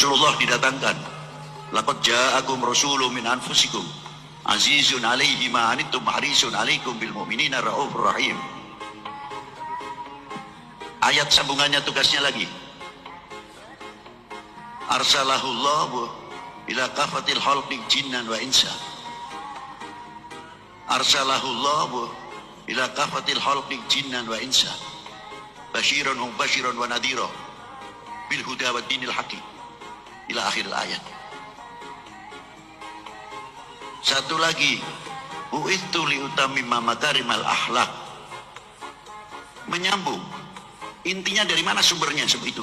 Rasulullah didatangkan, laqad ja'akum rasulun min anfusikum azizun alaihi ma anittum harisun alaikum bil mu'minina raufur rahim. Ayat sambungannya tugasnya lagi, arsalahullahu ila kafatil khalqi jinnan wa insa. Arsalahullahu ila kafatil khalqi jinnan wa insa basyiran wa mubasyiran wa nadhira bil huda wa dinil haqqi ila akhir ayat. Satu lagi, u'idtu li utammima makarimal akhlaq. Menyambung, intinya dari mana sumbernya itu?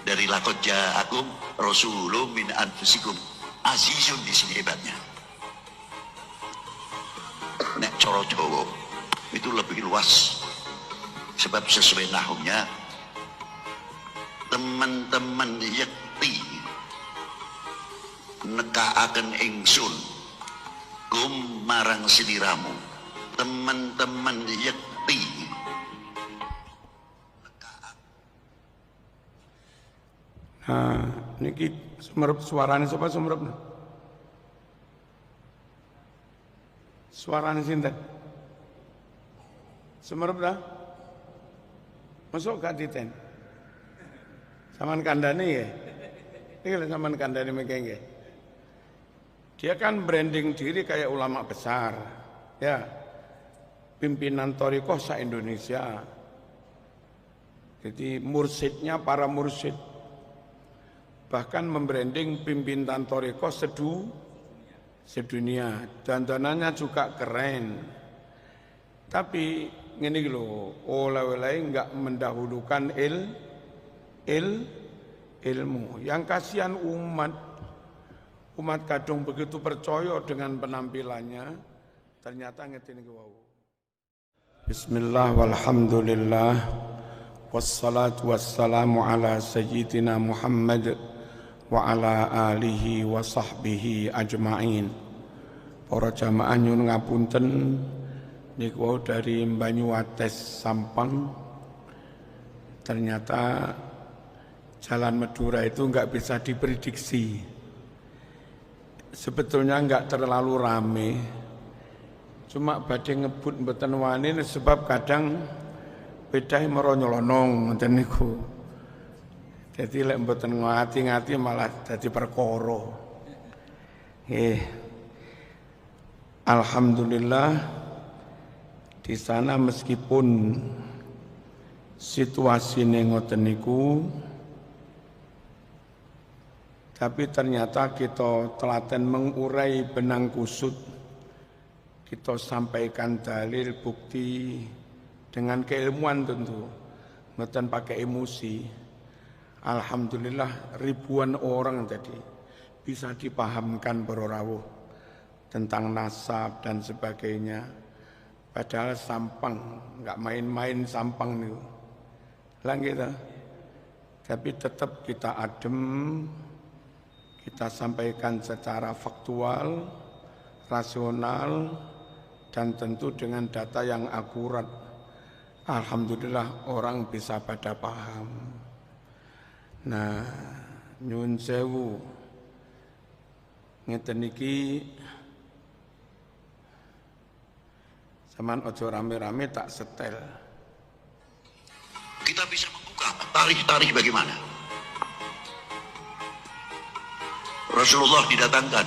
Dari laqad ja'akum rasulun min anfusikum azizun, di sini hebatnya. Nek coro Jawa itu lebih luas, sebab sesuai nahumnya teman-teman yakti nekaaken ingsun kum marang sliramu. Teman-teman yakti niki sumerep suarane sapa sumerep? Suarane sinten? Sumerep dah? Masuk gak diten? Saman kandane ya? Ini saman kandane mekenge. Dia kan branding diri kayak ulama besar, ya, pimpinan thariqah se-Indonesia. Jadi mursyidnya para mursyid, bahkan membranding pimpinan thariqah sedunia. Dandanannya juga keren. Tapi ngene lho, oleh-oleh enggak mendahulukan ilmu. Yang kasihan umat kadung begitu percaya dengan penampilannya, ternyata ngetini wau. Bismillah walhamdulillah wassalatu wassalamu ala sayyidina Muhammad wa ala alihi wa sahbihi ajma'in. Para jamaah nyuwun ngapunten niku dari Banyuwates Sampang. Ternyata Jalan Madura itu enggak bisa diprediksi. Sebetulnya enggak terlalu rame, cuma badhe ngebut mboten wani sebab kadang bedahe mara nyelonong ngoten niku. Jadi lek mboten ngati-ngati malah dadi perkara. Alhamdulillah di sana meskipun situasine ngoten niku, tapi ternyata kita telaten mengurai benang kusut, kita sampaikan dalil bukti dengan keilmuan tentu, mboten pakai emosi. Alhamdulillah ribuan orang tadi bisa dipahamkan berorawuh tentang nasab dan sebagainya. Padahal Sampang, nggak main-main Sampang nih. Lah gitu. Tapi tetap kita adem, kita sampaikan secara faktual, rasional, dan tentu dengan data yang akurat. Alhamdulillah orang bisa pada paham. Nah, nyun sewu ngeten iki sampean ojo rame-rame tak setel. Kita bisa membuka tarikh-tarikh bagaimana Rasulullah didatangkan,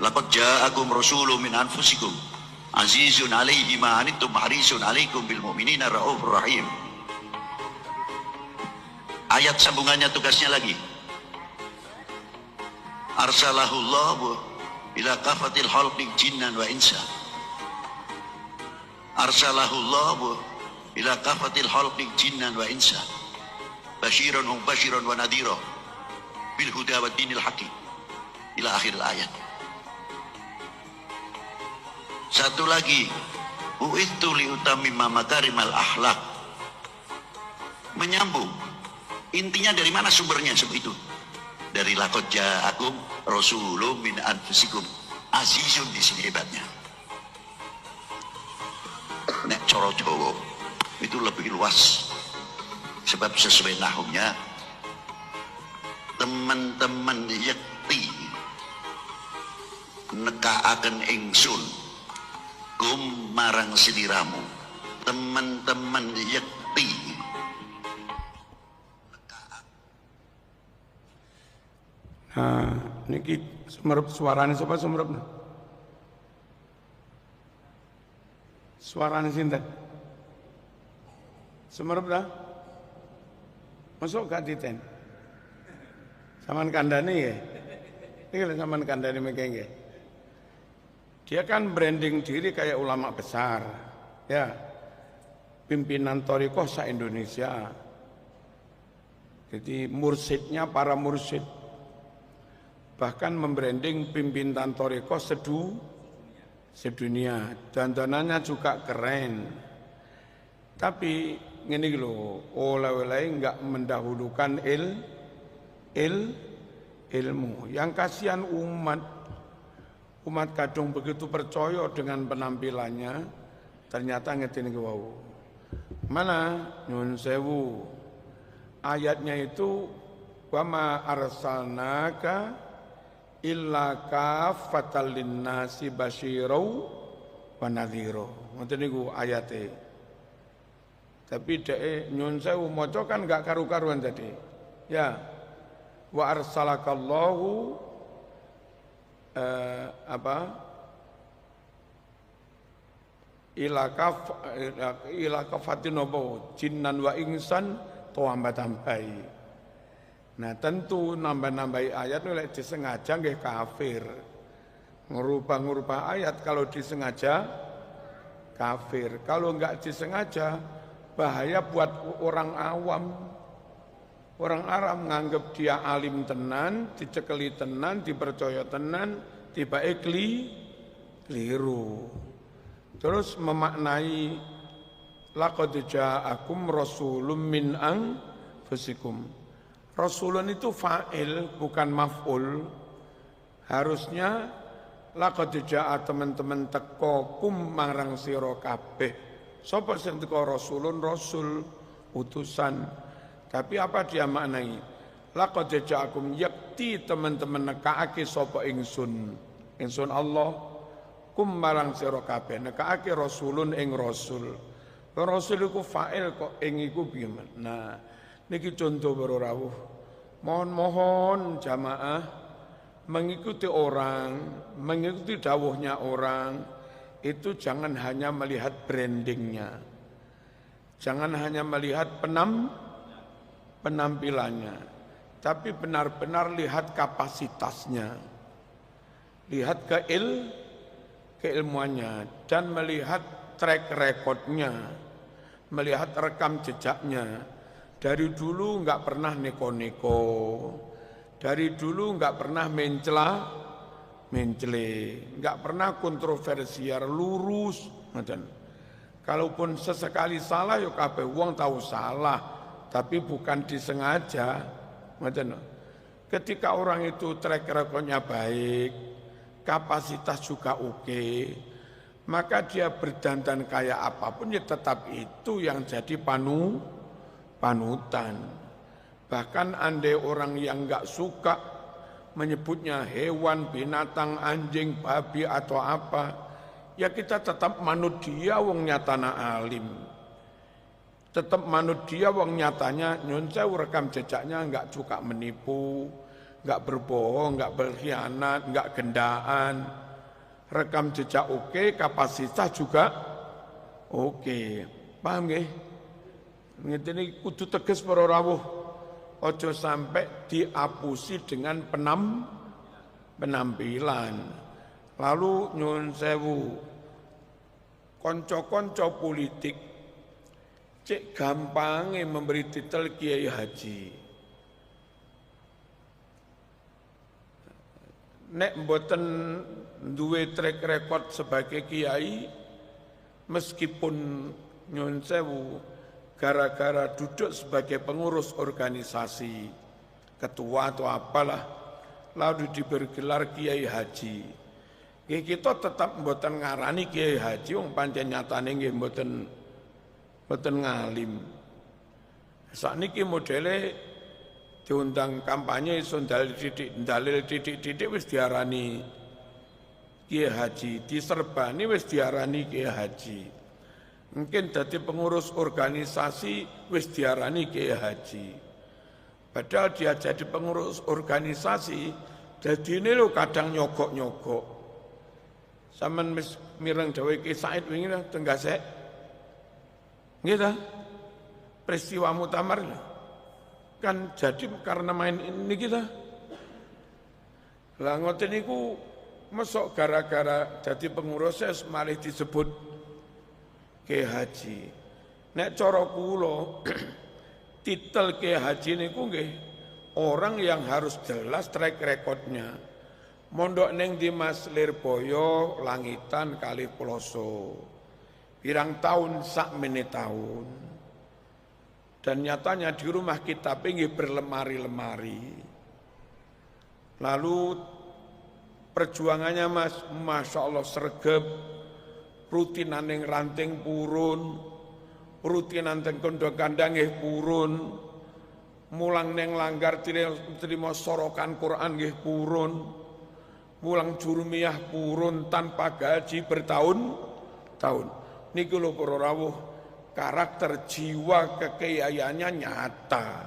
laqad ja'akum rasulun min anfusikum azizun alaihi ma anittum harisun alaikum bil mu'minina raufur rahim. Ayat sambungannya tugasnya lagi, arsalahullahu ila kafatil khalqi jinnan wa insa. Arsalahullahu ila kafatil khalqi jinnan wa insa basyiran wa mubasyiran wa nadhira bil huda wa dinil haqqi ila akhir ayat. Satu lagi, u'idtu li utammima makarimal akhlaq. Menyambung, intinya dari mana sumbernya itu? Dari laqad ja'akum rasulun min anfusikum azizun, di sini hebatnya. Nek coro Jawa itu lebih luas, sebab sesuai nahumnya teman-teman yakti nekaaken ingsun kum marang sliramu. Teman-teman yakti nah niki sumerep suarane sapa sumerep? Suarane sinten? Sumerep dah? Masuk gak titen? Saman kandani ya? Ini saman kandani mekenge. Dia kan branding diri kayak ulama besar, ya, pimpinan Thariqah se-Indonesia. Jadi mursyidnya para mursyid, bahkan membranding pimpinan Thariqah sedunia. Dandanannya juga keren. Tapi ngene lho, oleh-oleh enggak mendahulukan ilmu. Yang kasihan umat kadung begitu percaya dengan penampilannya, ternyata ngerti wau. Mana nyun sewu ayatnya itu wa ma arsalnaka illa kafatal linnasi basyirau wa nadhira. Ngoten niku ayate. Tapi dhek nyun sewu maca kan enggak karu-karuan tadi. Ya. Wa arsalakallahu ila kafatin jinnan wa insan tambai. Nah tentu nambah-nambahi ayat oleh disengaja nggih kafir. Ngubah-ngubah ayat kalau disengaja kafir. Kalau enggak disengaja bahaya buat orang awam. Orang Arab nganggep dia alim tenan, dicekeli tenan, dipercaya tenan, tiba-tiba keliru. Terus memaknai laqad ja'akum rasulun min anfusikum. Rasulun itu fa'il bukan maf'ul. Harusnya laqad ja'a teman-teman teko kum marang sira kabeh. Sapa sing teko rasulun rasul utusan. Tapi apa dia maknai? Laqad ja'akum yakti teman-teman nekaake sapa ingsun. Ingsun Allah kum marang sira kabeh nekaake rasulun ing rasul. Rasul iku fa'il kok ing iku piye? Nah, niki contoh para rawuh. Mohon jamaah mengikuti orang, mengikuti dawuhnya orang itu jangan hanya melihat brandingnya. Jangan hanya melihat penampilannya, tapi benar-benar lihat kapasitasnya, lihat keilmuannya, dan melihat track recordnya, melihat rekam jejaknya. Dari dulu nggak pernah neko-neko, dari dulu nggak pernah mencele, nggak pernah kontroversial, lurus. Kalaupun sesekali salah, yuk kabeh wong tahu salah. Tapi bukan disengaja. Ketika orang itu track recordnya baik, kapasitas juga oke, maka dia berdandan kayak apapun ya tetap itu yang jadi panutan. Bahkan andai orang yang enggak suka menyebutnya hewan, binatang, anjing, babi atau apa, ya kita tetap manut dia wong nyatana alim. Tetap manut dia wong nyatanya nyun sewu rekam jejaknya enggak suka menipu, enggak berbohong, enggak berkhianat, enggak gendaan. Rekam jejak oke, kapasitas juga oke. Paham nggih? Ngene kudu tegas para rawuh. Ojo sampai diapusi dengan penampilan. Lalu nyun sewu konco-konco politik cek gampangnya memberi titel Kiai Haji. Nek mboten duwe track record sebagai kiai, meskipun nyun sewu gara-gara duduk sebagai pengurus organisasi, ketua atau apalah, lalu diberi gelar Kiai Haji. Kita tetap mboten ngarani Kiai Haji, wong pancen nyatane nggih mboten ngalim. Sakniki modele diundang kampanye iso dalil titik wis diarani kiai haji, diserbani wis diarani kiai haji. Mungkin dadi pengurus organisasi wis diarani kiai haji. Padahal dia jadi pengurus organisasi, jadi ini lo kadang nyogok-nyogok. Saman mireng dawuh Ki Said wingi Tenggasek. Nggih peristiwa muktamar kan jadi karena main ini kita. Lah ngoten niku mesok gara-gara jadi pengurus malah disebut Kiai Haji. Nek cara kula titel Kiai Haji niku nggih orang yang harus jelas track recordnya. Mondok neng di Mas Lirboyo, Langitan, Kali Ploso. Pirang tahun sak menit tahun. Dan nyatanya di rumah kita pinggir berlemari-lemari. Lalu perjuangannya Mas, Masya Allah sergep, rutinan yang ranting purun, rutinan yang kondok kandang purun, mulang neng langgar terima sorokan Quran purun, mulang jurumiyah purun tanpa gaji bertahun-tahun. Niku lho para rawuh, karakter jiwa kekiaiannya nyata.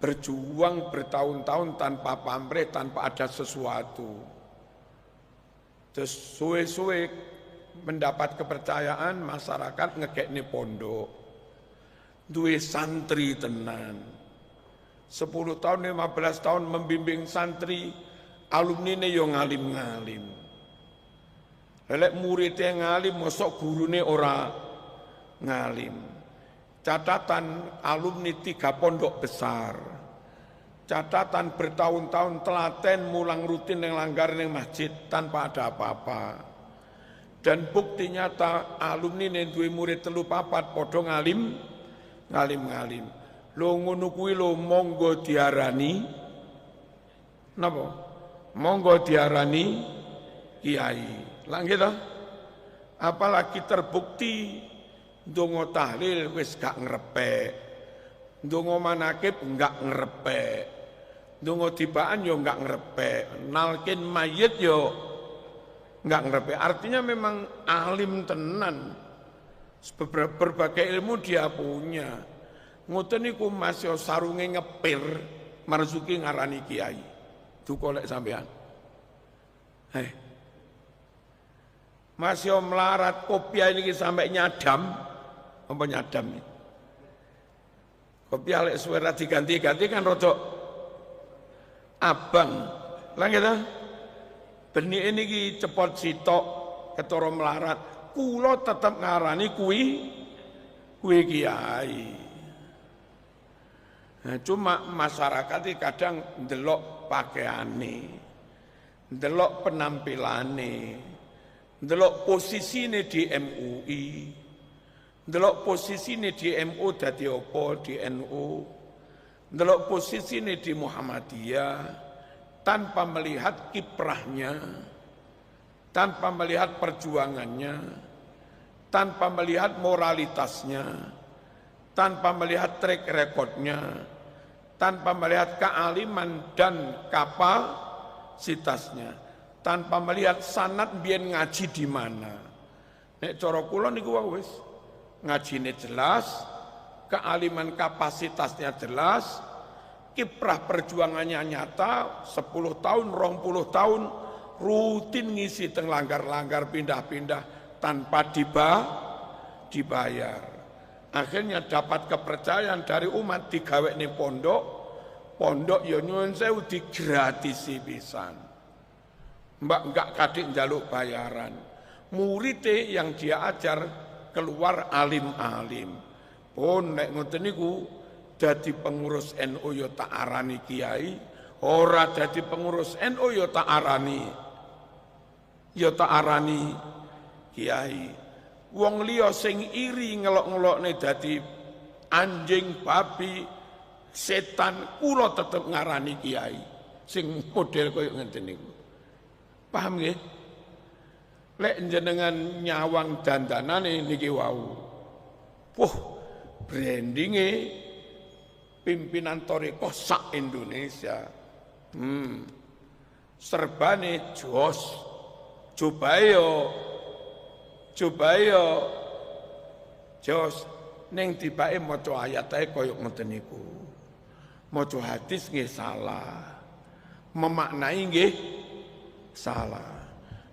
Berjuang bertahun-tahun tanpa pamrih, tanpa ada sesuatu. Terus suwe-suwe mendapat kepercayaan masyarakat ngekekne pondok. Duwe santri tenan. 10 tahun, 15 tahun membimbing santri, alumni ne yo ngalim-ngalim. Lelek muridnya ngalim, mosok gurune ora ngalim. Catatan alumni 3 pondok besar. Catatan bertahun-tahun telaten mulang rutin yang langgar yang masjid tanpa ada apa-apa. Dan bukti nyata alumni yang duwe murid 3-4 podo ngalim-ngalim. Lo ngono kuwi lo monggo diarani napa? Monggo diarani kiai. Lah gitu. Apalagi terbukti ndonga tahlil wis gak ngrepek. Ndonga manakib enggak ngrepek. Ndonga tibaan yo enggak ngrepek. Nalkin mayit yo enggak ngrepek. Artinya memang alim tenan. Berbagai ilmu dia punya. Ngoten niku Mas yo sarunge ngepir, Marzuki ngarani kiai. Dukolek sampean. Mas yo melarat kopiah ini sampai nyadam, apa nyadam ini? Kopiah lek suara diganti-ganti kan rodok abang. Lah kita benih ini ki cepot sitok ketara melarat. Kulo tetap ngarani kuwi kiai. Nah, cuma masyarakat ini kadang ndelok pakaiane, ndelok penampilane, ndelok posisine di MUI, ndelok posisine di MU dadi apa di NU, ndelok posisine di Muhammadiyah tanpa melihat kiprahnya, tanpa melihat perjuangannya, tanpa melihat moralitasnya, tanpa melihat track recordnya, tanpa melihat kealiman dan kapasitasnya, tanpa melihat sanad biyen ngaji di mana. Nek cara kula niku wis ngajine jelas, kealiman kapasitasnya jelas, kiprah perjuangannya nyata, 10 tahun, 20 tahun rutin ngisi teng langgar-langgar pindah-pindah tanpa dibayar. Akhirnya dapat kepercayaan dari umat digawekne pondok ya nyuwun sewu digratisi pisan. Mbak enggak kadek njaluk bayaran. Muridé yang dia ajar keluar alim-alim. Pun nek ngoten niku dadi pengurus NU ya tak arani kiai, ora dadi pengurus NU ya tak arani kiai. Wong liya sing iri ngelok-ngelokne dadi anjing, babi, setan, kula tetep ngarani kiai sing model koyo ngenten niku. Paham nggih? Lek jenengan nyawang dandanane niki wau. Wah, brandinge pimpinan thariqah sak Indonesia. Serbane jos. Coba yo jos ning tibake maca ayat ae kaya ngoten niku. Maca hadis nggih salah. Memaknai nggih salah.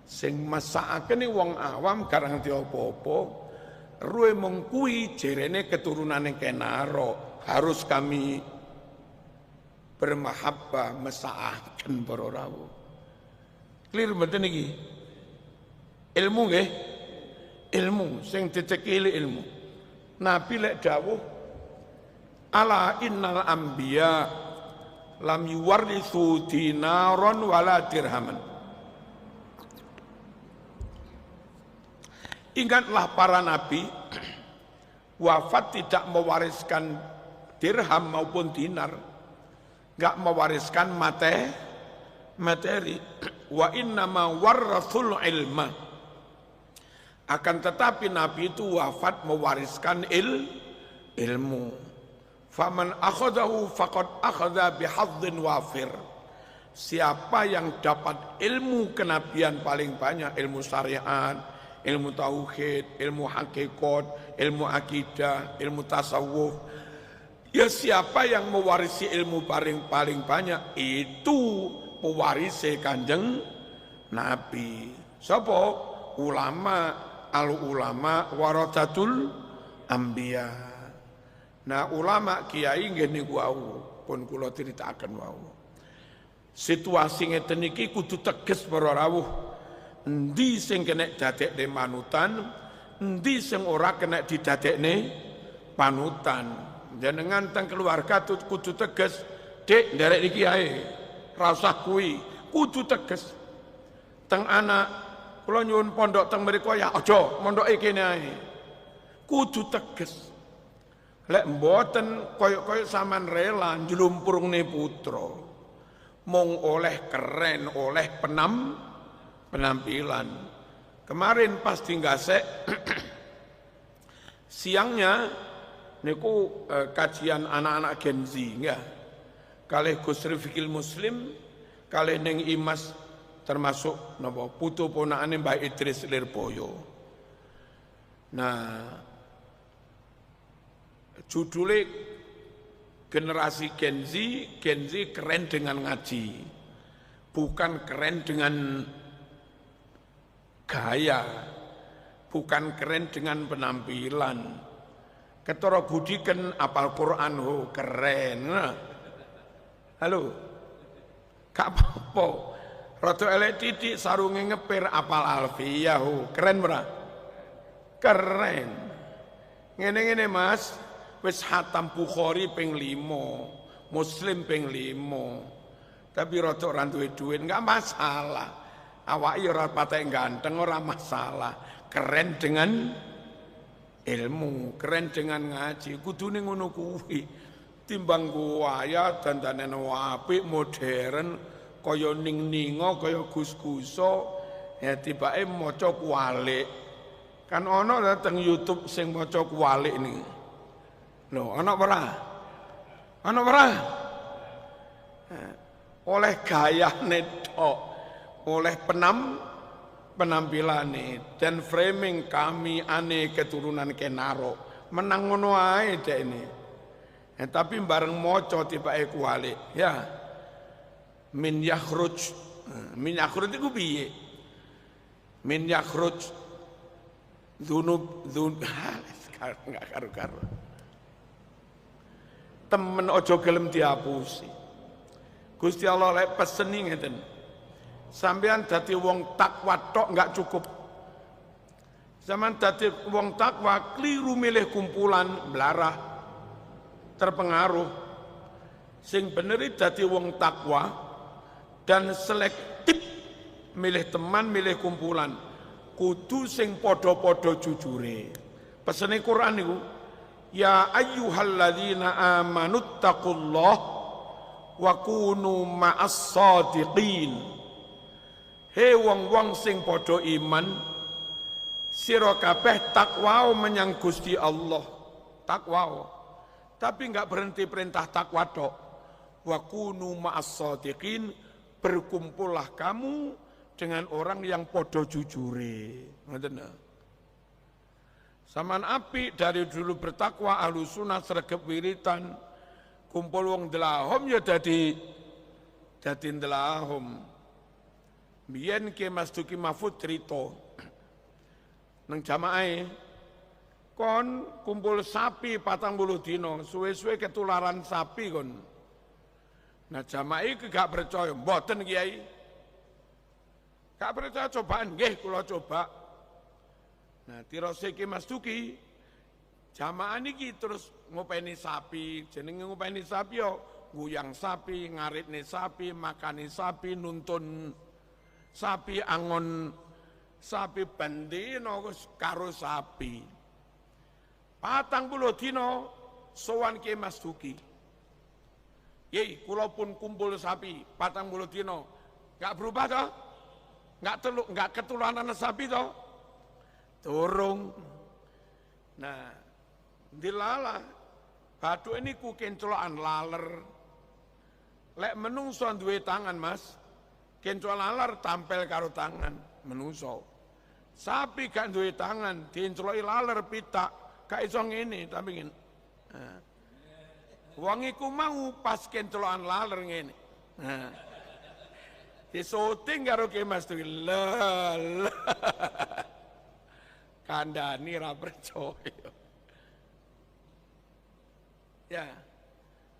Sing masakake wong awam garang diopo-opo, ruwe mengkui jerene keturunane Kenaro, harus kami bermahabbah mesaaken para rawuh. Clear mboten iki? Ilmu nggih? Ilmu sing dicekili ilmu. Nabi lek dawuh ala innal anbiya lam yuwarrithu dinaron wala dirhaman. Ingatlah para nabi wafat tidak mewariskan dirham maupun dinar, enggak mewariskan materi. Wa innama warrathul ilma. Akan tetapi nabi itu wafat mewariskan ilmu. Faman akhadahu faqad akhadha bihadzin wafir. Siapa yang dapat ilmu kenabian paling banyak, ilmu syariat, ilmu tauhid, ilmu hakikat, ilmu akidah, ilmu tasawuf. Ya siapa yang mewarisi ilmu paling banyak itu pewarisi Kanjeng Nabi. Sapa? Ulama, al-ulama warathatul anbiya. Nah ulama kiai nggih niku wau pun kula critakaken wau. Situasi ngeten iki kudu teges para rawuh. Endi sing kena dadekne manutan, endi sing ora kena didadekne panutan. Jenengan teng keluarga kudu teges, Dik nderek iki ae. Ra usah kuwi, kudu teges. Teng anak kula nyuwun pondok teng mriku ya aja mondoke kene ae. Kudu teges. Lek mboten koyok-koyok sampean rela njlumpurne putra. Mung oleh keren, oleh penampilan. Kemarin pas tinggasek siangnya niku kajian anak-anak Gen Z enggak. Kalih Gus Rifikil Muslim, kalih ning Imas termasuk napa putu ponakane Mbah Idris Lirboyo. Nah, judulnya generasi Gen Z keren dengan ngaji, bukan keren dengan gaya, bukan keren dengan penampilan. Ketara budi kan apal Quran keren. Nah. Halo, gak apa-apa. Rada elek titik sarunge ngepir apal alfiyah keren ora? Keren. Ngene-ngene Mas, wis hatam Bukhari ping 5, Muslim ping 5. Tapi rada ora duwe dhuwit enggak masalah. Awake ora patek ganteng ora masalah. Keren dengan ilmu, keren dengan ngaji. Kudune ngono kuwi. Timbang kuwaya dandanen apik modern kaya ning-ningo kaya gus-guso ya tibake maca kualik. Kan ana teng YouTube sing maca kualik niki. Lho, ana ora? Ana ora? Oleh gayane tok, oleh penampilane dan framing kami ane keturunan Kenaro. Menang ngono ae dek ini. Tapi bareng maca tibake kualik, ya. Min yakhruj iku piye? Min yakhruj dzunub enggak karo-karo. Temen aja gelem diapusi. Gusti Allah lek peseni ngeten. Sampeyan dadi wong takwa tok enggak cukup. Zaman dadi wong takwa kliru milih kumpulan blarah terpengaruh. Sing bener dadi wong takwa dan selektif milih teman, milih kumpulan. Kudu sing padha-padha jujure. Pesene Quran niku, ya ayyuhalladzina amanuttaqullah wa kunu ma'as shadiqin. He wong-wong sing padha iman, sira kabeh takwa menyang Gusti Allah. Takwa. Tapi enggak berhenti perintah takwa tok. Wa kunu ma'as shadiqin, berkumpullah kamu dengan orang yang podo jujure. Ngoten. Saman api dari dulu bertakwa ahlu sunnah sregep wiritan, kumpul wong delahom ya dadi delahom. Biyen Ki Mas Duki Mahfud cerita nang jamaah kon kumpul sapi 40 dino, suwe-suwe ketularan sapi kon. Nah jamaah iki gak percaya, mboten Kiai. Gak percaya cobaan, nggih kula coba. Nah tirose Ki Mas Duki jamaah niki terus ngopeni sapi, jenenge ngopeni sapi yo guyang sapi, ngaritne sapi, makani sapi, nuntun sapi, angon sapi bendino karo sapi. 40 dino sowan Ki Mas Duki. Yei, kula pun kumpul sapi 40 dino. Enggak berubah toh? Enggak ketularan sapi toh? Turung. Nah, dilala batu ini ku kencolaan laler. Lek menungso duwe tangan, Mas. Kencolan laler tampil karo tangan menungso. Sapi gak duwe tangan, diencoloi laler pitak, gak iso ngene tapi ngene. Nah. Wong iku mau pas kencolan laler ngene. Nah. Disoting karo Ki Mas Duki. Lah. Kandhani ra percaya. Ya.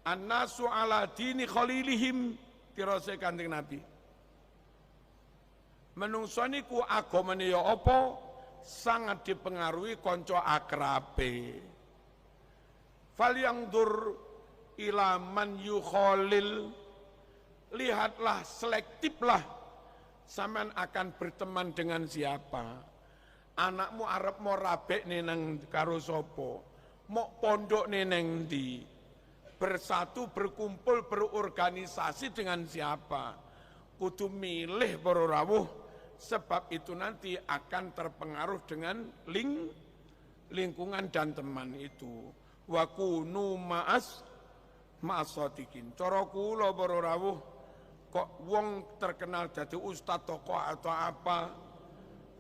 An-nasu ala dini khalilihim, tirose Kanjeng Nabi. Menungso niku agamane ya apa? Sangat dipengaruhi kanca akrabe. Falyangdur ila man yukhalil, lihatlah, selektiflah sampean akan berteman dengan siapa. Anakmu arep mau rabek nang karo sapa? Mau pondok nang ndi? Bersatu, berkumpul, berorganisasi dengan siapa? Kudu milih para rawuh. Sebab itu nanti akan terpengaruh dengan lingkungan dan teman itu. Wa kunu ma'as shadiqin. Cara kula para rawuh kok wong terkenal dadi ustaz tokoh atau apa,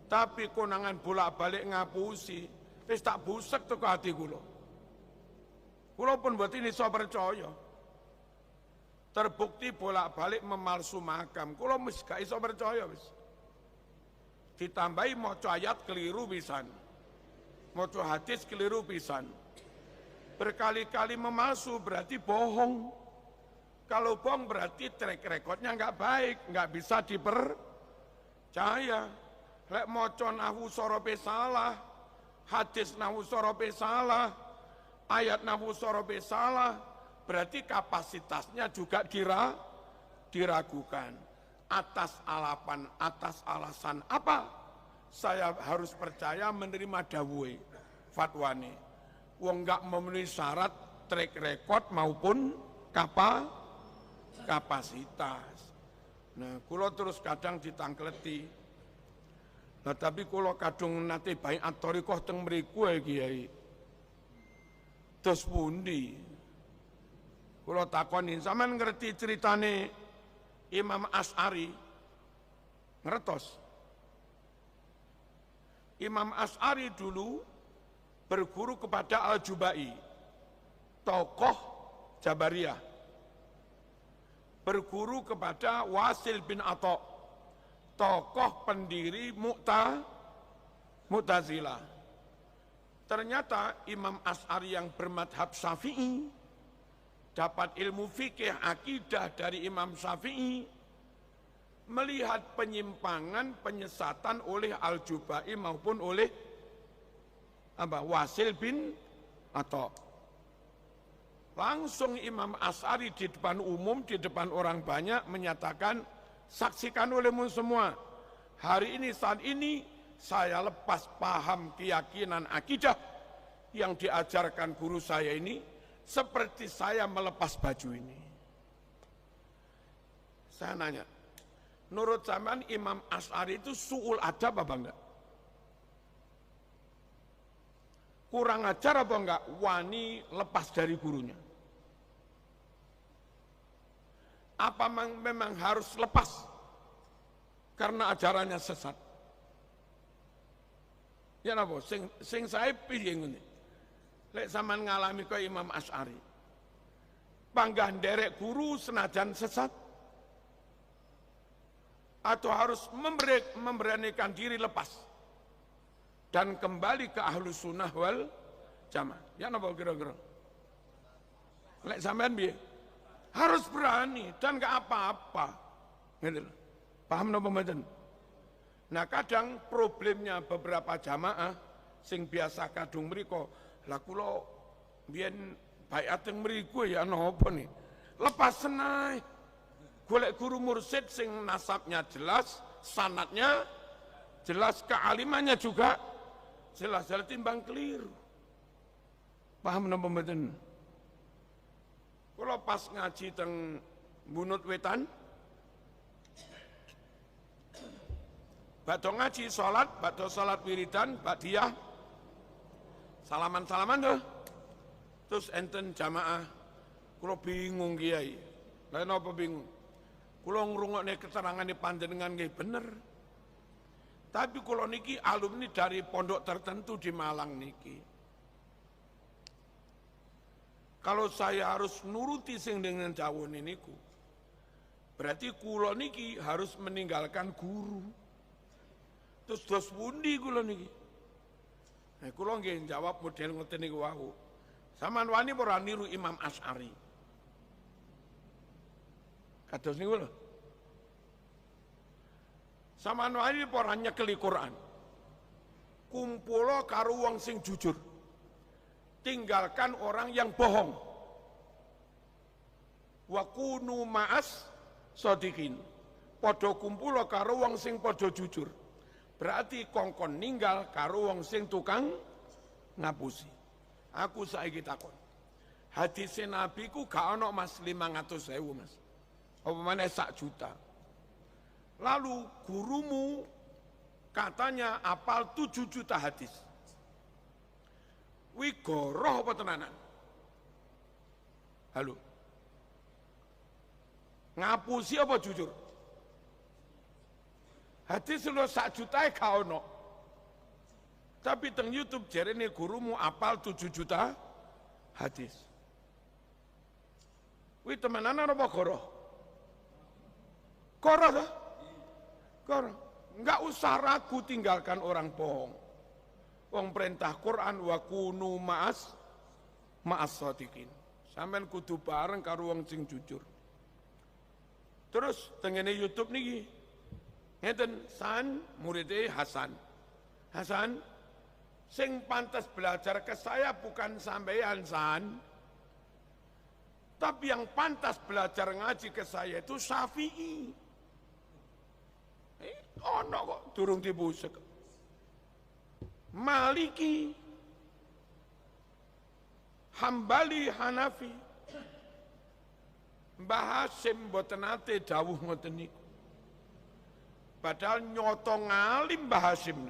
tapi konangan bolak-balik ngapusi, wis tak busek teko ati kula. Kula pun mboten iso percaya. Terbukti bolak-balik memalsu makam. Kula wis gak iso percaya wis. Ditambahi maca ayat keliru pisan, maca hadis keliru pisan, berkali-kali memalsu berarti bohong. Kalau bohong berarti track recordnya nggak baik, nggak bisa dipercaya. Lek maca nahwu sorope salah, hadis nahwu sorope salah, ayat nahwu sorope salah, berarti kapasitasnya juga diragukan. Atas alasan apa saya harus percaya menerima dawuhe fatwane? Wong enggak memenuhi syarat track record maupun kapasitas. Nah, kula terus kadang ditangkleti. Nah, tapi kula kadung nate baiat thariqah teng mriku Kiai. Terus pundi? Kula takoni, sampean ngerti ceritane Imam Asy'ari? Ngertos? Imam Asy'ari dulu berguru kepada Al-Jubai, tokoh Jabariyah. Berguru kepada Wasil bin Atha, tokoh pendiri Mu'tazilah. Ternyata Imam Asy'ari yang bermadhab Syafi'i dapat ilmu fikih akidah dari Imam Syafi'i, melihat penyimpangan, penyesatan oleh Al-Jubai maupun oleh Wasil bin Atha. Langsung Imam Asy'ari di depan umum, di depan orang banyak menyatakan, saksikan olehmu semua, hari ini saat ini saya lepas paham keyakinan akidah yang diajarkan guru saya ini, seperti saya melepas baju ini. Saya nanya, menurut zaman Imam Asy'ari itu su'ul adab apa enggak? kurang ajar apa enggak wani lepas dari gurunya? Apa memang harus lepas karena ajarannya sesat? Ya napa sing saya piye ngene. Lek sampean ngalami kaya Imam Asy'ari. Panggah nderek guru senajan sesat? Atau harus memberanikan diri lepas dan kembali ke Ahlus Sunnah wal Jamaah? Ya napa kira-kira? Lek sampean piye? Harus berani dan gak apa-apa. Gitu. Paham napa mboten? Nah kadang problemnya beberapa jamaah sing biasa kadung mriko, lah kula biyen baiat teng mriku ya napa nih? Lepas senai. Golek guru mursyid sing nasabnya jelas, sanadnya jelas, kealimannya juga jelas, jadi timbang keliru. Paham napa mboten? Kalau pas ngaji teng Bunut Wetan, bakdo ngaji sholat wiridan, ba'diyah, salaman-salaman tuh. Terus enten jamaah, kulo bingung kiai. Lain apa bingung? Kulo ngrungokne keterangan panjenengan nggih bener. Tapi kulo niki alumni dari pondok tertentu di Malang niki. Kalau saya harus nuruti sing dengan jawon niku, berarti kulo niki harus meninggalkan guru. Terus dos pundi kulo niki? Nah, kulo nggih jawab model ngoten niku wau. Saman wani ora niru Imam Asy'ari. Kados niku lho. Saman wani ora nyekeli Quran. Kumpulo karo wong sing jujur. Tinggalkan orang yang bohong. Wa kunu ma'as shodiqin. Padha kumpul karo wong sing padha jujur. Berarti kongkon ninggal karo wong sing tukang ngapusi. Aku saiki takon. Hadis Nabi ku gak ono Mas 500.000 Mas. Apa maneh 1 juta. Lalu gurumu katanya apal 7 juta hadis. Wi goroh apa tenanan? Halo. Ngapusi apa jujur? Hadis lu 1 juta gak ono. Tapi teng YouTube jarene gurumu apal 7 juta hadis. Wi temenan apa goroh? Goroh dah. Goroh. Enggak usah ragu tinggalkan orang bohong. Wong perintah Quran wa kunu ma'as shodiqin. Sampeyan kudu bareng karo wong sing jujur. Terus tengene YouTube niki ngeten San muridé Hasan. Hasan sing pantas belajar ke saya bukan sampeyan San. Tapi yang pantas belajar ngaji ke saya itu Syafi'i. Ono kok durung dibusek. Maliki, Hambali, Hanafi, Mbah Hasyim mboten nate dawuh ngoten niku. Padahal nyoto ngalim Mbah Hasyim.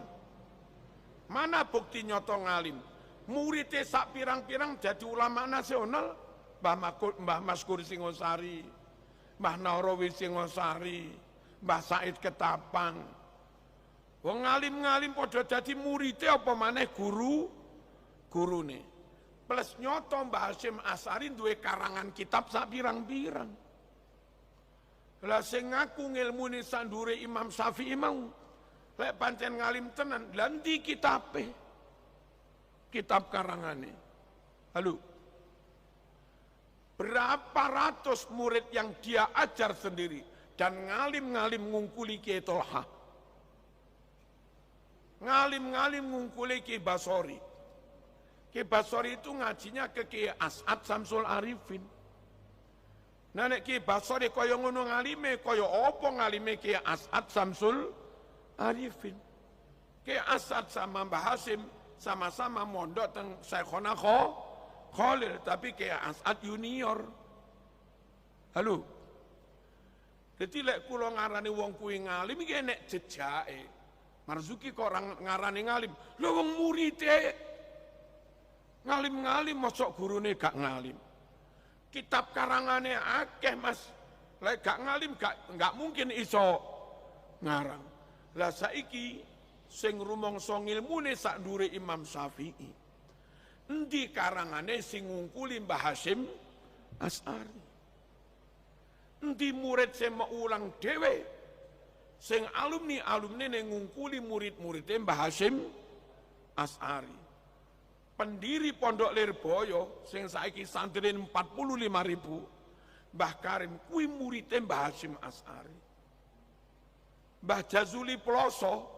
Mana bukti nyoto ngalim? Muridé sak pirang-pirang jadi ulama nasional, Mbah Maskur Singosari, Mbah Nahrawi Singosari, Mbah Said Ketapang. Wong ngalim-ngalim padha dadi muridé apa maneh gurune. Plus nyoto Mbah Hasyim Asy'ari duwe karangan kitab sak pirang-pirang. Lah sing ngaku ngilmune sandure Imam Syafi'i mau lek pancen ngalim tenan, lha ndi kitabe? Kitab karangane. Halo. Berapa ratus murid yang dia ajar sendiri dan ngalim-ngalim ngungkuli Kiai Tolha. Ngalim-ngalim ngungkuli Ki Basori. Ki Basori itu ngajinya ke Ki As'ad Samsul Arifin. Nah nek Ki Basori kaya ngono ngalime, kaya apa ngalime Ki As'ad Samsul Arifin. Ki As'ad sama Mbah Hasyim sama-sama mondok teng Syekhona Khalil, tapi Ki As'ad junior. Halo. Jadi lek kula ngarani wong kuwi ngalim iki nek jejake. Marzuki kok orang ngarani ngalim, lho wong muridé. Ngalim-ngalim mosok gurune gak ngalim. Kitab karangane akeh Mas. Lek gak ngalim gak mungkin iso ngarang. Lah saiki sing rumangsa ngilmune sak ndure Imam Syafi'i. Endi karangane sing ngungkuli Mbah Hasyim Asy'ari? Endi murid sing ulang dhewe sing alumni ngungkuli murid-muridé Mbah Hasyim Asy'ari? Pendiri Pondok Lirboyo sing saiki santrine 45.000, Mbah Karim kuwi muridé Mbah Hasyim Asy'ari. Mbah Jazuli Ploso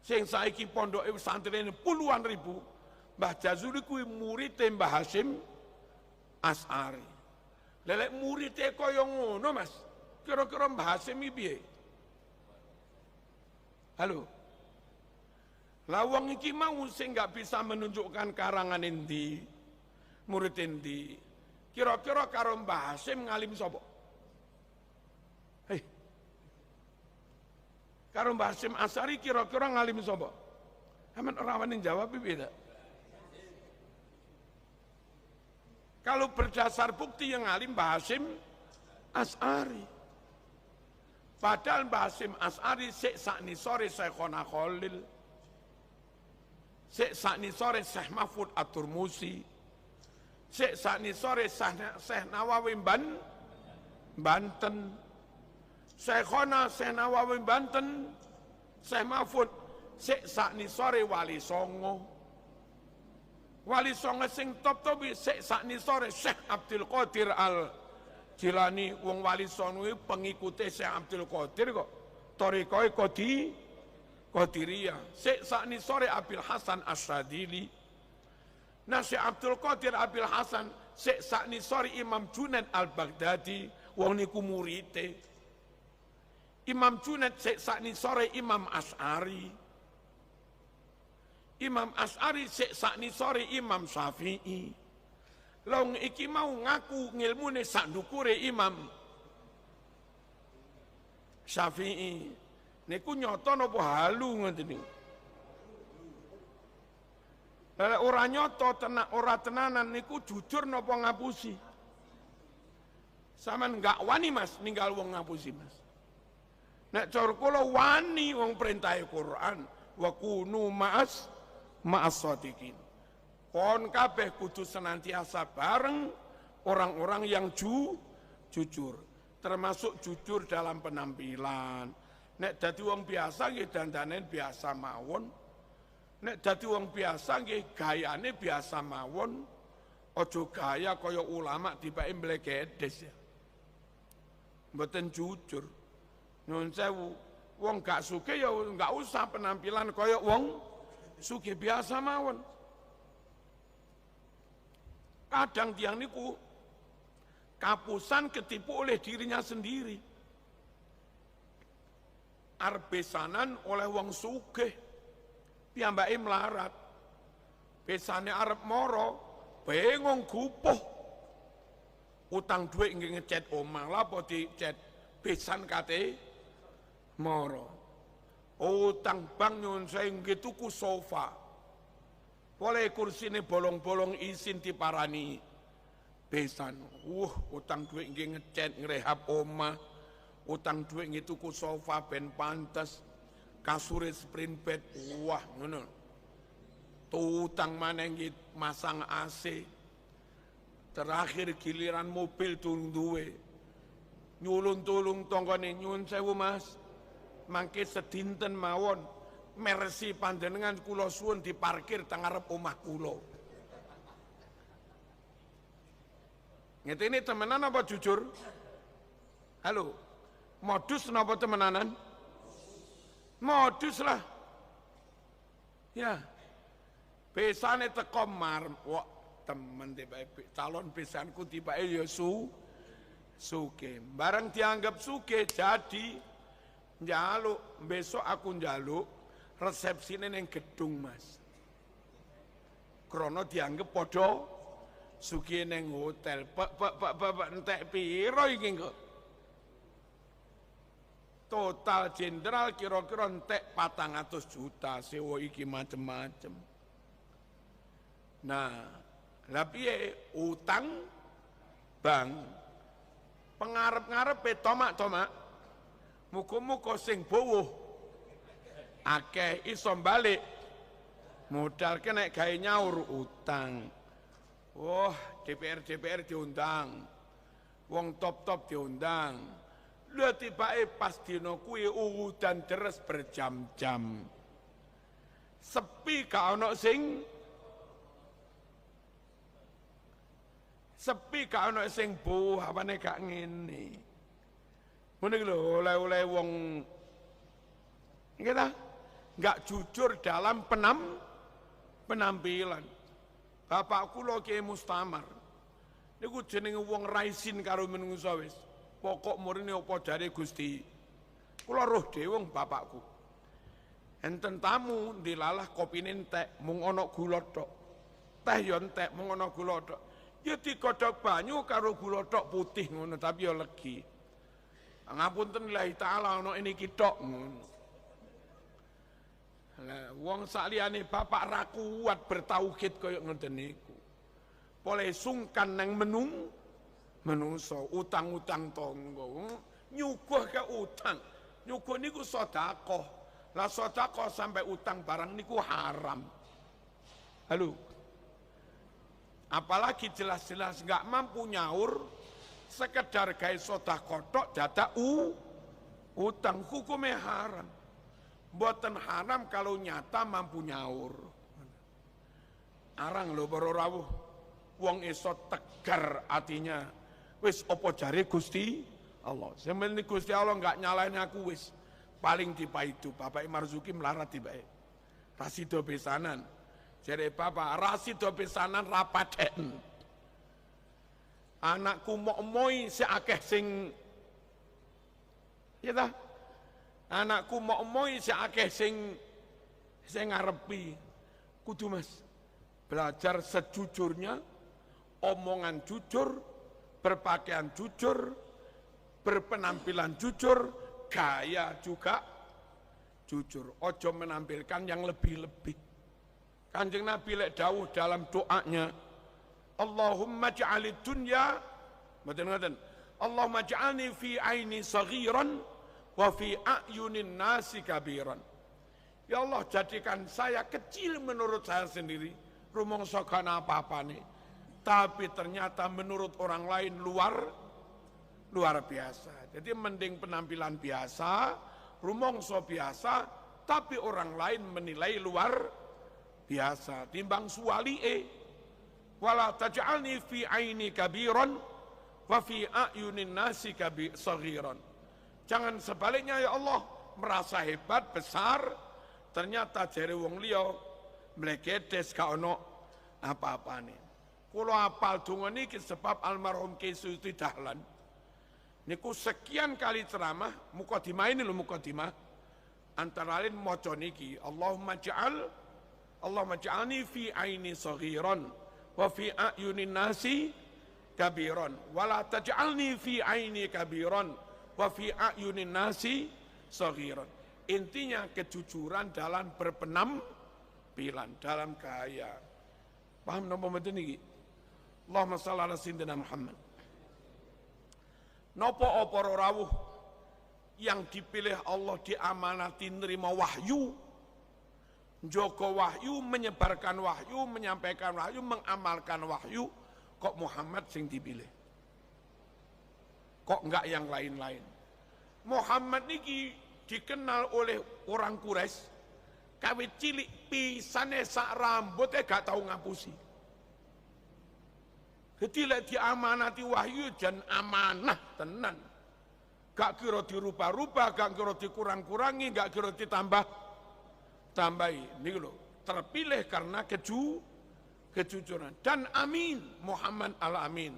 sing saiki pondoke santrine puluhan ribu, Mbah Jazuli kuwi muridé Mbah Hasyim Asy'ari. Lelek muridé kaya ngono Mas, kira-kira Mbah Hasyim iki piye? Halo. Lawang iki mau sing gak bisa menunjukkan karangan endi, murid endi. Kira-kira karo Mbah Hasyim ngalim sapa? Hei. Karo Mbah Hasyim Asy'ari kira-kira ngalim sapa? Aman ora wani jawab piye ta? Kalau berdasar bukti yang ngalim Mbah Hasyim Asy'ari. Padahal Mbah Hasyim Asy'ari sik sakni sore Syekhona Khalil, sik sakni sore Syekh Mahfud At-Turmusi, sik sakni sore Syekh Nawawi Banten, Syekhona Syekh Nawawi Banten, Syekh Mahfud sik sakni sore Wali Songo. Wali Songo sing top sik sakni sore Syekh Abdul Qadir Al-Jilani. Wong Wali Songo pengikute Syekh Abdul Qadir kok. Thariqah Qadiriyah. Syekh sakni sore Abil Hasan Asyadili. Nah Syekh Abdul Qadir Abil Hasan syekh sakni sore Imam Junaid Al-Baghdadi. Wong niku murite. Imam Junaid syekh sakni sore Imam Asy'ari. Imam Asy'ari syekh sakni sore Imam Syafi'i. Long iki mau ngaku ngilmune sak ndukure Imam Syafi'i. Niku nyoto napa halu ngoten niku? Ora nyoto ora tenanan niku jujur napa ngapusi? Saman enggak wani Mas ninggal wong ngapusi Mas. Nek cara kula wani wong perintahe Quran wa kunu ma'as shadiqin. Kon kabeh kudu senantiasa bareng orang-orang yang jujur, termasuk jujur dalam penampilan. Nek dadi wong biasa nggih dandanen biasa mawon. Nek dadi wong biasa nggih gayane biasa mawon. Aja gaya kaya ulama dipake mlegedes ya. Mboten jujur. Nyun sewu, wong gak sugih ya gak usah penampilan kaya wong sugih biasa mawon. Kadang tiang niku kapusan ketipu oleh dirinya sendiri. Arep besanan oleh wong sugih, piyambake melarat. Besane arep moro, bengong gupuh. Utang duit nggih ngecet omah, lha apa dicet besan kate moro. Utang bank nyun saya nggih tuku sofa. Boleh kursine bolong-bolong isin diparani besan. Utang duit nggih ngecet ngrehab omah. Utang duit nggih tuku sofa ben pantes, kasure sprint bed, wah ngono. Utang maneh nggih masang AC. Terakhir giliran mobil durung duwe. Nyulung-tulung tanggane nyuwun sewu Mas. Mangke sedinten mawon Mercy panjenengan kula suwun diparkir teng ngarep omah kula. Ngetene temenan apa jujur? Halo. Modus napa temenanan? Modus lah. Ya. Besane teko wah temen tibake calon besanku tibake ya sugih. Bareng dianggap sugih jadi njaluk, besok aku njaluk resepsine ning gedung Mas. Krana dianggap padha sugih ning hotel. Pak entek piro iki kok? Total jenderal kira-kira entek 400 juta, sewa iki macem-macem. Nah, lah piye utang bang pengarep-ngarepe tomak-tomak muga-muga sing bowuh akeh iso balik modal kena gawe nyaur utang. Wah, DPR diundang, wong top-top diundang. Lha tibake pas dina kuwi udan deres berjam-jam. Sepi gak ono sing apane gak ngene. Ngene iki lho oleh-oleh wong nggih ta? Enggak jujur dalam penampilan. Bapak kula Kiai Mustamar niku jenenge wong raisin karo menungso wis. Pokok murine apa jare Gusti. Kula roh dhewe wong bapakku. Enten tamu dilalah kopine entek mung ana gula tok. Teh yo entek mung ana gula tok. Ya digodhog banyu karo gula tok putih ngono tapi ya legi. Ngapunten lillahi taala ana niki tok ngono. Lah wong saliyane bapak ra kuat bertauhid kaya ngoten niku. Boleh sungkan nang menungso utang-utang tonggo nyuguh ke utang. Nyuguh niku sedekah. Lah sedekah sampai utang barang niku haram. Halo. Apalagi jelas-jelas enggak mampu nyaur sekedar gawe sedekah tok dadak utang hukumnya haram. Mboten haram kalau nyata mampu nyaur. Arang lho para rawuh. Wong iso tegar atinya. Wis apa jare Gusti Allah. Sementing Gusti Allah enggak nyalain aku wis paling dipaidu. Bapak Marzuki melarat tibake. Rasido besanan. Jare bapak rasido besanan rapaten. Anakku mok-moi si akeh sing ya ta? Anakku mok-moi si akeh sing ngarepi. Kudu Mas belajar sejujurnya, omongan jujur, berpakaian jujur, berpenampilan jujur, gaya juga jujur. Ojo menampilkan yang lebih-lebih. Kanjeng Nabi lek dawuh dalam doanya, Allahumma ja'alid dunya, mboten Allahumma ja'alni fi aini saghiran wa fi a'yunin nasi kabiran. Ya Allah, jadikan saya kecil menurut saya sendiri, rumangsa kana apa-apane, tapi ternyata menurut orang lain luar biasa. Jadi mending penampilan biasa, rumangsa biasa, tapi orang lain menilai luar biasa timbang suwalie. Wala taj'alni fi aini kabiran wa fi a'yunin nasi saghiran. Jangan sebaliknya ya Allah, merasa hebat, besar, ternyata jare wong liya mlegedes gak ono apa-apane. Kula apal donga niki sebab almarhum Ki Suyuti Dahlan. Niku sekian kali ceramah, mukadimah ini lho mukadimah. Antara lain maca niki, Allahumma ja'alni fi aini saghiran wa fi a'yunin nasi kabiran wa la taj'alni fi aini kabiran wa fi a'yunin nasi saghiran. Intinya kejujuran dalam berpenampilan, dalam gaya. Paham napa mboten niki? Allahumma shalli ala sayyidina Muhammad. Napa para rawuh yang dipilih Allah diamanati nerima wahyu, njaga wahyu, menyebarkan wahyu, menyampaikan wahyu, mengamalkan wahyu, kok Muhammad sing dipilih? Kok enggak yang lain-lain? Muhammad niki dikenal oleh orang Quraisy kawit cilik pisane sak rambutnya gak tahu ngapusi. Jadi lek diamanati wahyu jan amanah tenan. Gak kira dirubah-rubah, gak kira dikurang-kurangi, gak kira ditambah-tambahi. Niki lho, terpilih karena kejujuran. Dan amin, Muhammad al-Amin.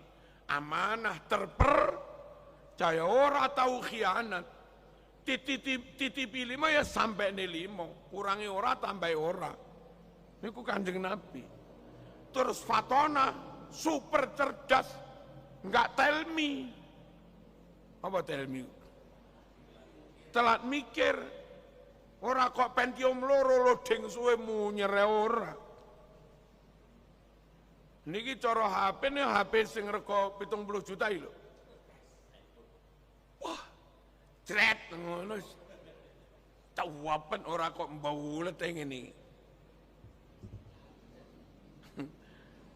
Amanah terpercaya, ora tahu khianat. Titipi 5 ya sampai nih 5, kurangi ora tambah ora. Niku Kanjeng Nabi. Terus fatona super cerdas, enggak tell me. Apa tell me? Telat mikir. Ora kok Pentium loro loading suwe munyer ora. Niki cara HP ini HP sing rega 70 juta lho. Wah, jret ngono. Cawapen ora kok mbaulet ngene.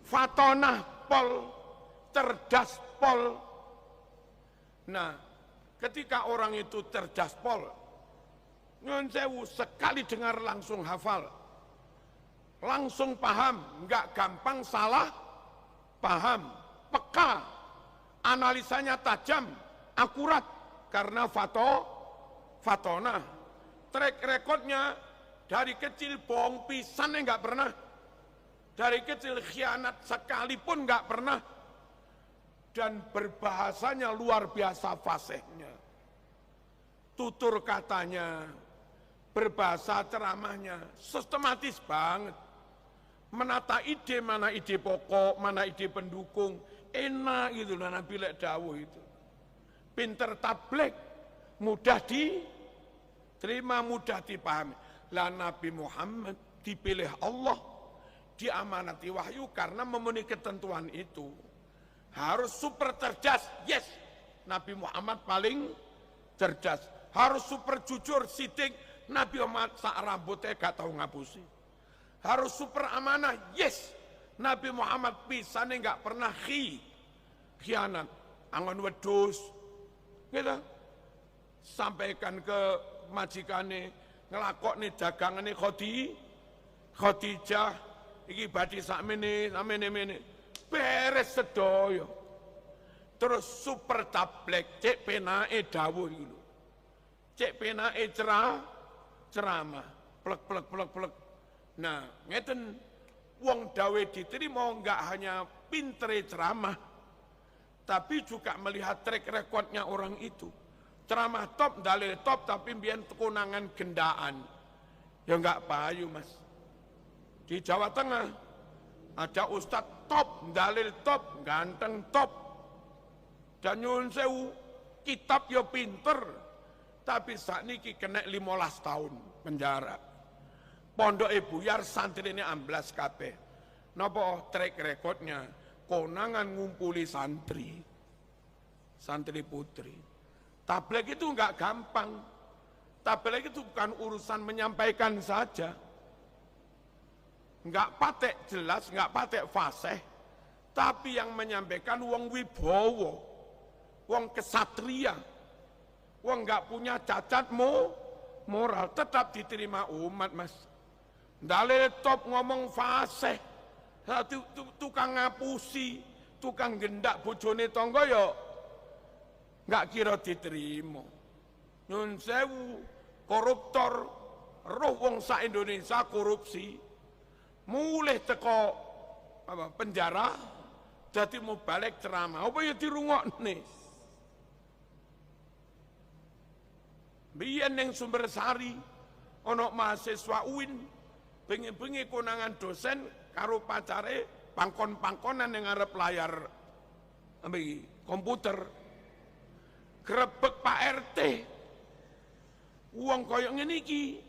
Fatonah pol, cerdas pol. Nah, ketika orang itu cerdas pol, nyun sewu sekali dengar langsung hafal, langsung paham, nggak gampang salah paham, peka, analisanya tajam, akurat, karena fatonah, track recordnya dari kecil bohong pisan nggak pernah, dari kecil khianat sekalipun nggak pernah, dan berbahasanya luar biasa fasihnya, tutur katanya, berbahasa ceramahnya sistematis banget, menata ide, mana ide pokok, mana ide pendukung, enak gitu lah Nabi lek dawuh itu. Pinter tablek, mudah diterima, mudah dipahami. Lah Nabi Muhammad dipilih Allah, diamanati wahyu karena memenuhi ketentuan itu. Harus super cerdas, yes, Nabi Muhammad paling cerdas. Harus super jujur, sidik, Nabi Muhammad sak rambutnya gak tahu ngapusi. Harus super amanah, yes, Nabi Muhammad pisane gak pernah khianat, angon wedus, gitu. Sampaikan ke majikane, ngelakokne dagangane Khadijah, iki badhe sakmene, beres sedaya. Terus super tablek, cek penake dawuh iki lho. Cek penake ceramah, plek. Nah, ngeten wong dawe diterima enggak hanya pintere ceramah, tapi juga melihat track recordnya orang itu. Ceramah top, dalil top, tapi mbiyen konangan gendaan. Ya enggak payu, Mas. Di Jawa Tengah ada ustadz top, dalil top, ganteng top. Dan nyuwun sewu, kitab ya pinter, tapi sakniki kena 15 tahun penjara. Pondok buyar, santri ini amblas kabeh. Napa track recordnya? Konangan ngumpuli santri putri. Tabligh itu enggak gampang. Tabligh itu bukan urusan menyampaikan saja. Enggak patek jelas, enggak patek fasih, tapi yang menyampaikan wong wibowo, wong kesatria, wong enggak punya cacat moral, tetap diterima umat, Mas. Dalil top ngomong fasih, tukang ngapusi, tukang gendak bojone tangga ya enggak kira diterima. Nyun sewu, koruptor, roh wong sak Indonesia korupsi, mulih teko penjara, jadi mau balik ceramah, apa ya dirungokne? Biyen ning Sumbersari, ono mahasiswa UIN, bengi-bengi konangan dosen karo pacare pangkon-pangkonan yang ngarep layar komputer, grebek Pak RT, uang koyok ngene iki,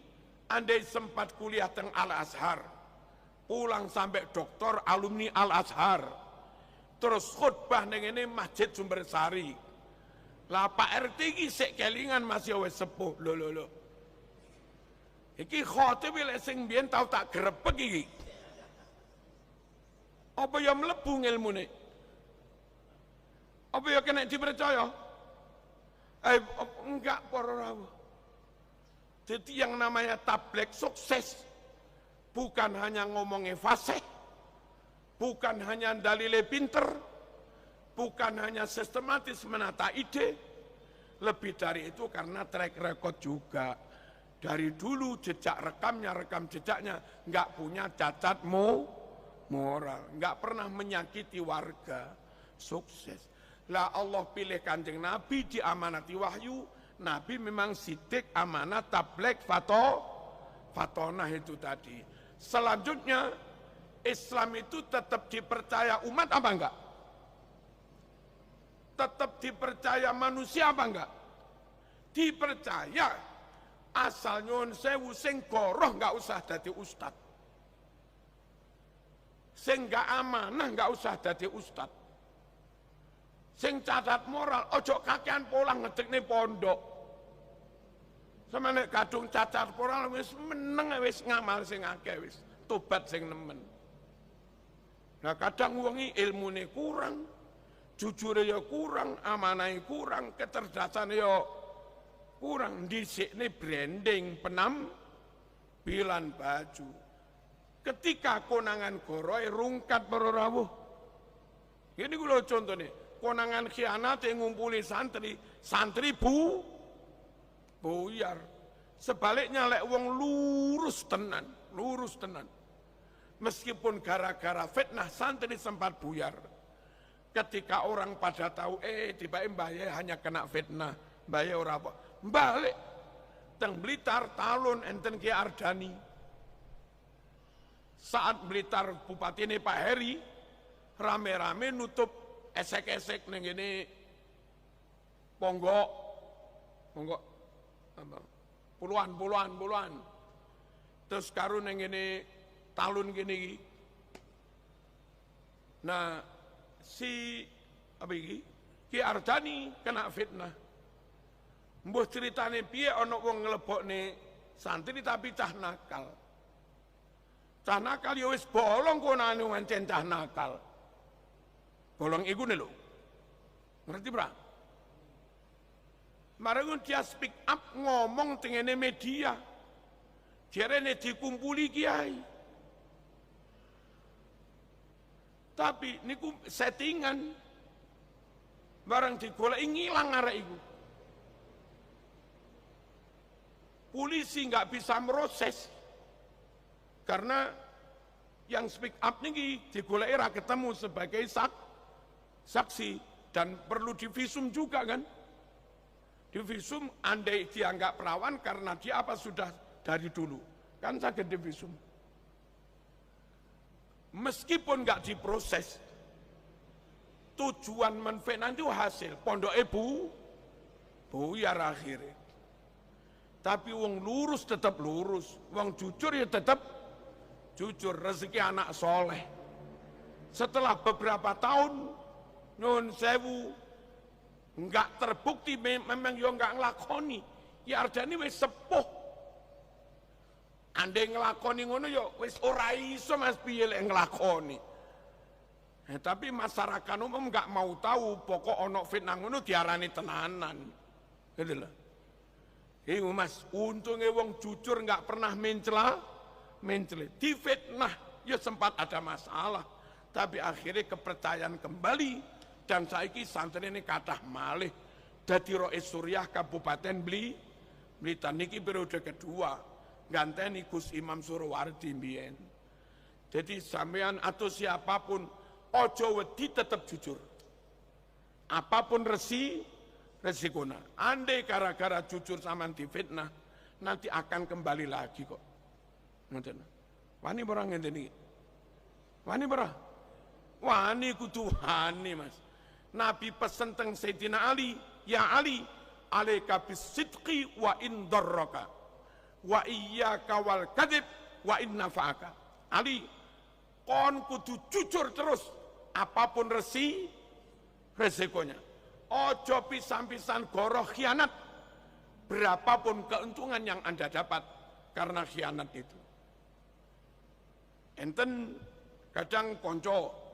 andai sempat kuliah teng Al Azhar, pulang sampai doktor alumni Al Azhar, terus khutbah ning ngene Masjid Sumbersari. Lah Pak RT iki sik kelingan masih wis sepuh. Lho. Iki khotib lek sing biyen tau tak grebek iki. Apa ya mlebu ngilmune? Apa ya kena dipercaya? Enggak para rawuh. Jadi yang namanya tabligh sukses bukan hanya ngomongnya fasih, bukan hanya dalile pinter, bukan hanya sistematis menata ide, lebih dari itu karena track record juga. Dari dulu rekam jejaknya nggak punya cacat moral, nggak pernah menyakiti warga, sukses. Lah Allah pilih Kanjeng Nabi, diamanati wahyu, Nabi memang sidik, amanat, tabligh, fatonah itu tadi. Selanjutnya Islam itu tetap dipercaya umat apa enggak? Tetap dipercaya manusia apa enggak? Dipercaya, asal nyuwun sewu sing goroh enggak usah dadi ustad. Sing gak amanah gak usah dadi ustad. Sing cacat moral ojo kakean polang ngedekne pondok. Sama nek kadung cacat moral wis meneng wis ngamal sing akeh wis tobat sing nemen. Nah kadang wongi ilmune kurang, jujure ya kurang, amanahe kurang, kecerdasane ya kurang, dhisikne branding penampilan baju. Ketika konangan goroe rungkat para rawuh. Ini kula contone, konangan khianat yang ngumpuli santri buyar. Sebaliknya lek wong lurus tenan. Meskipun gara-gara fitnah santri sempat buyar. Ketika orang pada tahu, tiba Mbah Yai hanya kena fitnah, Mbah Yai ora apa. Balik teng Blitar talun enten Ki Ardani. Saat Blitar Bupati ini Pak Heri rame-rame nutup esek-esek neng ini ponggok apa? Puluhan. Terus karun neng ini talun gini. Nah, si apa iki? Ki Ardani kena fitnah. Mbuh ceritane piye ana wong nglebokne santri tapi cah nakal. Cah nakal ya wis bolong konane ngancen cah nakal. Bolong iku ne lho. Ngerti bra? Marang dia speak up ngomong tengene media. Jarene dikumpuli kiai. Tapi niku settingan. Barang digoleki ngilang arek iku. Polisi nggak bisa meroses. Karena yang speak up niki digoleki ra ketemu sebagai saksi dan perlu divisum juga kan. Divisum andai dianggap perawan karena dia apa sudah dari dulu kan sakit divisum. Meskipun nggak diproses, tujuan menfitnah itu hasil pondok buyar akhirnya. Tapi wong lurus tetap lurus, wong jujur ya tetap jujur. Rezeki anak soleh. Setelah beberapa tahun nyun sewu nggak terbukti memang yo nggak ngelakoni. Ya Ardani wis sepuh. Andai ngelakoni ngono yo wis ora iso Mas piye lek ngelakoni. Tapi masyarakat umum nggak mau tahu pokok ono fitnah ngono diarani tenanan. Gitu loh. Iku Mas, untungnya wong jujur nggak pernah mencela. Di fitnah ya sempat ada masalah. Tapi akhirnya kepercayaan kembali. Dan saiki santri ini kathah malih dadi Rois Suriah Kabupaten Blitar niki periode kedua ganteni Gus Imam Surowardi mbiyen. Jadi sampean atau siapapun ojo wedi tetap jujur. Apapun resikona. Andai gara-gara jujur sama difitnah nanti akan kembali lagi kok. Ngoten. Wani ora ngenten iki. Wani ora? Wani kudu wani Mas. Nabi pesen teng Sayyidina Ali, ya Ali, alaika bisidqi wa in darraka wa iyyaka wal kadzib wa in nafa'aka. Ali, kon kudu jujur terus apapun resikonya. Ojo pisan-pisan goroh khianat berapapun keuntungan yang Anda dapat karena khianat itu. Enten kadang konco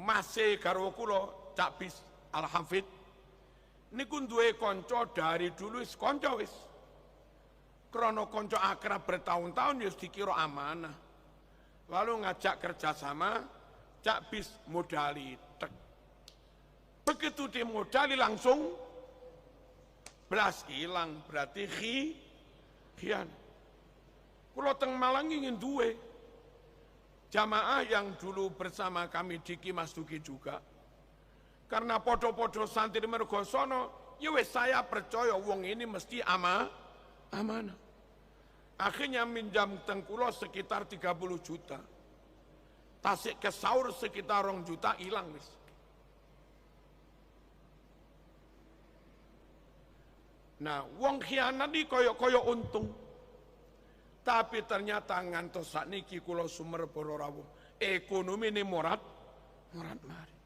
masih karo kula Cak Bis Al Hafid niku duwe kanca dari dulu wis kanca wis krana kanca akrab bertahun-tahun wis dikira amanah lalu ngajak kerjasama Cak Bis modali tek begitu dimodali langsung belas hilang berarti khian kula teng Malang ingin duwe jamaah yang dulu bersama kami di Mas Duki juga. Karena podo-podo santri mergosono, ya wes saya percaya wong ini mesti amanah. Akhirnya minjam tengkulo sekitar 30 juta. Tasik ke sahur sekitar 2 juta hilang wis. Nah, wong khianat ini koyo-koyo untung. Tapi ternyata ngantos sakniki kula sumer para rawuh, ekonomi ini morat mari.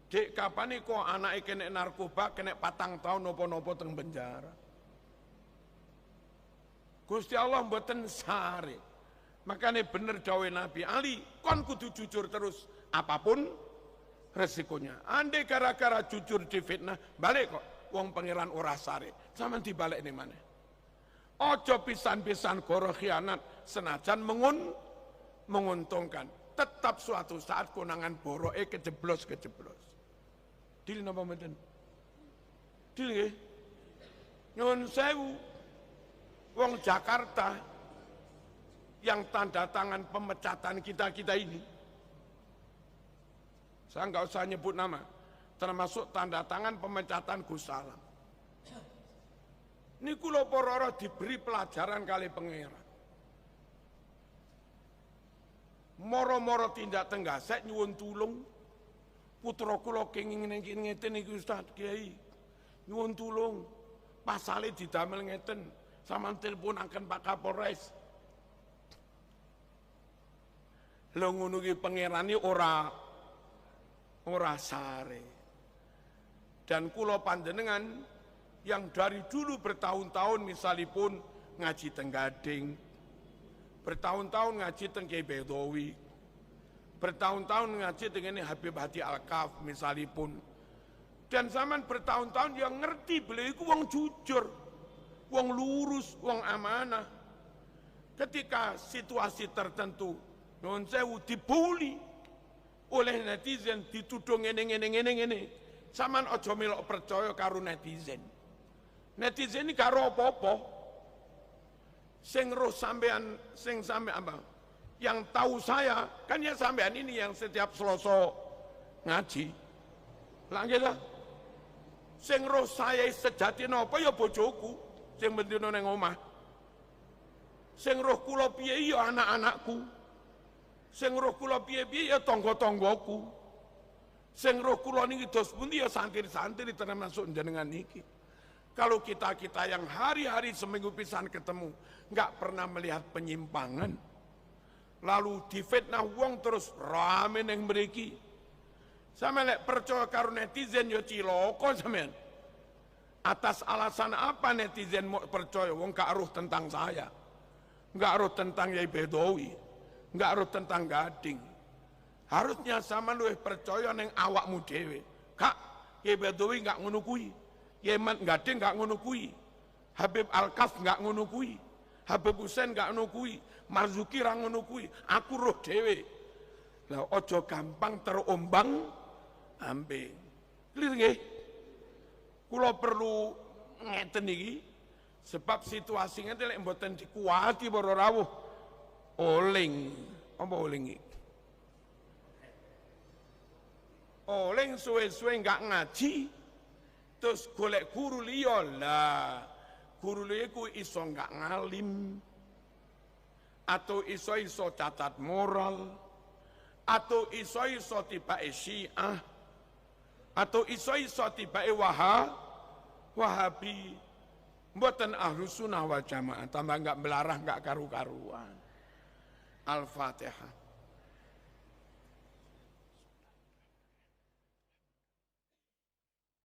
Dek kapan kok anake kena narkoba, kena 4 tahun nopo-nopo teng penjara. Gusti Allah mboten sare. Makanya bener dawuh Nabi Ali, kon kudu jujur terus apapun resikonya. Andai gara-gara jujur difitnah, balik kok wong pangeran ora sare. Sampeyan dibalik ning maneh. Ojo pisan-pisan goro khianat senajan menguntungkan. Tetap suatu saat konangan boroke kejeblos. Dil napa mboten? Dil nggih. Nyuwun sewu. Wong Jakarta yang tanda tangan pemecatan kita ini. Saya nggak usah nyebut nama. Termasuk tanda tangan pemecatan Gus Salam. Ini kula para diberi pelajaran kali pangeran. Moro-moro tindak tenggasek nyuwun tulung. Putra kula kenging ngeten iki Ustaz Kiai. Nyuwun tulung. Pasale didamel ngeten. Sampeyan teleponaken Pak Kapolres. Lho ngono ki pangeran iki ora sare. Dan kula panjenengan yang dari dulu bertahun-tahun misalipun ngaji teng Gading, bertahun-tahun ngaji teng Kiai Bedowi, bertahun-tahun ngaji teng Habib Hadi Al-Kaf misalipun, dan zaman bertahun-tahun yang ngerti beliau itu wong jujur, wong lurus, wong amanah. Ketika situasi tertentu non sewu dibuli oleh netizen, dituduh ngene, sampean aja melok percaya karo netizen. Netizen ini karo apa-apa. Sing roh sampean, sing sampean apa? Yang tahu saya, kan ya sampean ini yang setiap Selasa ngaji. Lah nggih lah. Sing roh saya sejati napa ya bojoku sing bendina ning omah. Sing roh kula piye ya anak-anakku. Sing roh kula piye-piye ya tangga-tanggaku. Sing roh kula niki dos pundi ya santri-santri termasuk jenengan niki. Kalau kita yang hari-hari seminggu pisan ketemu, nggak pernah melihat penyimpangan, lalu difitnah wong terus rame neng mriki. Sama lek percaya karo netizen yo ciloko sampean. Atas alasan apa netizen mau percaya? Wong gak aruh tentang saya, nggak aruh tentang Yai Bedowi, nggak aruh tentang Gading. Harusnya sama luwih percaya neng awakmu dhewe. Kak, Yai Bedowi nggak ngono kuwi. Yeman Gading nggak ngono kuwi, Habib Al-Kaf nggak ngono kuwi, Habib Husain nggak ngono kuwi, Marzuki ra ngono kuwi, aku roh dhewe. Lah ojo gampang terombang ambing. Clear nggih? Kula perlu ngeten iki sebab situasi ngene lek mboten dikuwati para rawuh. Oling, apa oling iki? Oling suwe-suwe nggak ngaji. Terus golek guru liya lah, guru liya ku iso nggak ngalim, atau iso cacat moral, atau iso tibake Syiah, atau iso tibake Wahabi, mboten Ahlus Sunnah wal Jamaah, tambah nggak melarang nggak karu-karuan. Al-Fatihah.